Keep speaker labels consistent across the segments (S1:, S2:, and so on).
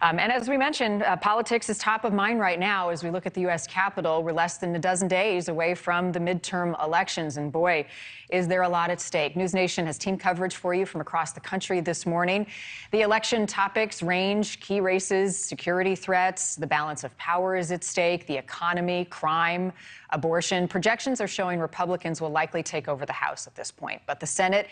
S1: And as we mentioned, politics is top of mind right now as we look at the U.S. Capitol. We're less than a dozen days away from the midterm elections. And boy, is there a lot at stake. NewsNation has team coverage for you from across the country this morning. The election topics range: key races, security threats, the balance of power is at stake, the economy, crime, abortion. Projections are showing Republicans will likely take over the House at this point. But the Senate,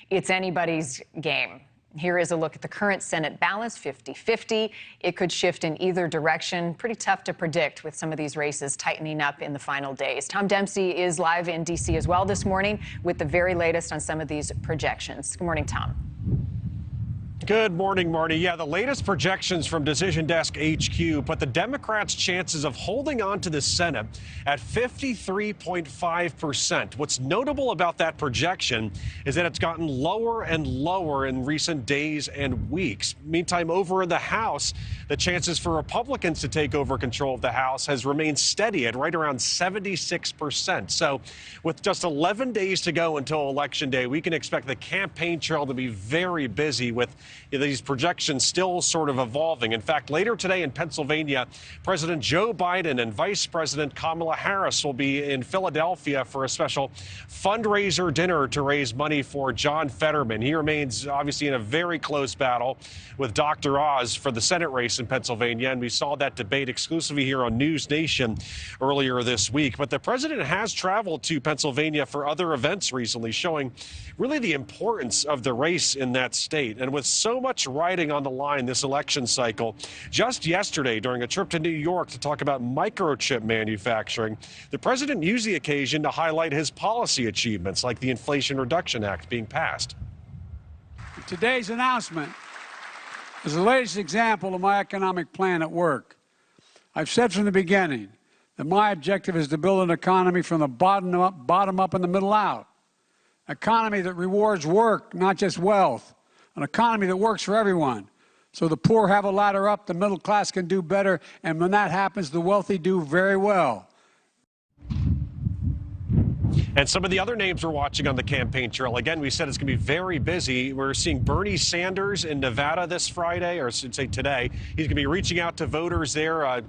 S1: it's anybody's game. Here is a look at the current Senate balance, 50-50. It could shift in either direction. Pretty tough to predict with some of these races tightening up in the final days. Tom Dempsey is live in D.C. as well this morning with the very latest on some of these projections. Good morning, Tom.
S2: Good morning, Marni. Yeah, the latest projections from Decision Desk HQ put the Democrats' chances of holding on to the Senate at 53.5%. What's notable about that projection is that it's gotten lower and lower in recent days and weeks. Meantime, over in the House, the chances for Republicans to take over control of the House has remained steady at right around 76%. So with just 11 days to go until Election Day, we can expect the campaign trail to be very busy with these projections still sort of evolving. In fact, later today in Pennsylvania, President Joe Biden and Vice President Kamala Harris will be in Philadelphia for a special fundraiser dinner to raise money for John Fetterman. He remains obviously in a very close battle with Dr. Oz for the Senate race in Pennsylvania, and we saw that debate exclusively here on NewsNation earlier this week. But the president has traveled to Pennsylvania for other events recently, showing really the importance of the race in that state. And with so much riding on the line this election cycle, just yesterday during a trip to New York to talk about microchip manufacturing, the president used the occasion to highlight his policy achievements like the Inflation Reduction Act being passed.
S3: Today's announcement is the latest example of my economic plan at work. I've said from the beginning that my objective is to build an economy from the bottom up and the middle out. An economy that rewards work, not just wealth. An economy that works for everyone. So the poor have a ladder up, the middle class can do better, and when that happens, the wealthy do very well.
S2: And some of the other names we're watching on the campaign trail, again, we said it's going to be very busy. We're seeing Bernie Sanders in Nevada this Friday, or I should say today. He's going to be reaching out to voters there,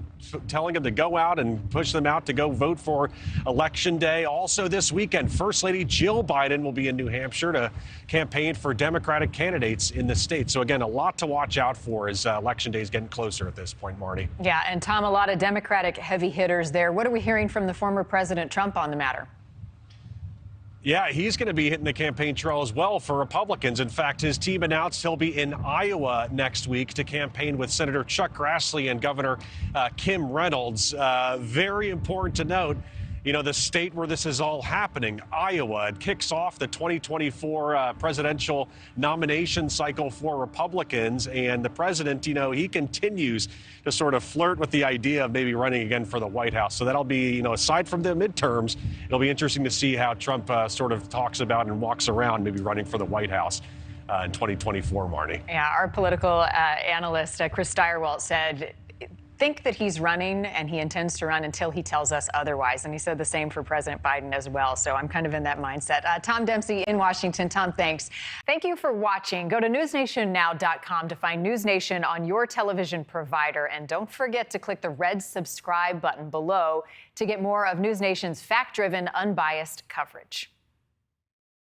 S2: telling them to go out and push them out to go vote for Election Day. Also this weekend, First Lady Jill Biden will be in New Hampshire to campaign for Democratic candidates in the state. So, again, a lot to watch out for as Election Day is getting closer at this point, Marni.
S1: Yeah, and Tom, a lot of Democratic heavy hitters there. What are we hearing from the former President Trump on the matter?
S2: Yeah, he's going to be hitting the campaign trail as well for Republicans. In fact, his team announced he'll be in Iowa next week to campaign with Senator Chuck Grassley and Governor Kim Reynolds. Very important to note, you know, the state where this is all happening, Iowa, it kicks off the 2024 presidential nomination cycle for Republicans. And the president, you know, he continues to sort of flirt with the idea of maybe running again for the White House. So that'll be, you know, aside from the midterms, it'll be interesting to see how Trump sort of talks about and walks around maybe running for the White House in 2024, Marni.
S1: Yeah, our political analyst, Chris Steyerwalt, said think that he's running and he intends to run until he tells us otherwise. And he said the same for President Biden as well. So I'm kind of in that mindset. Tom Dempsey in Washington. Tom, thanks. Thank you for watching. Go to newsnationnow.com to find NewsNation on your television provider. And don't forget to click the red subscribe button below to get more of NewsNation's fact-driven, unbiased coverage.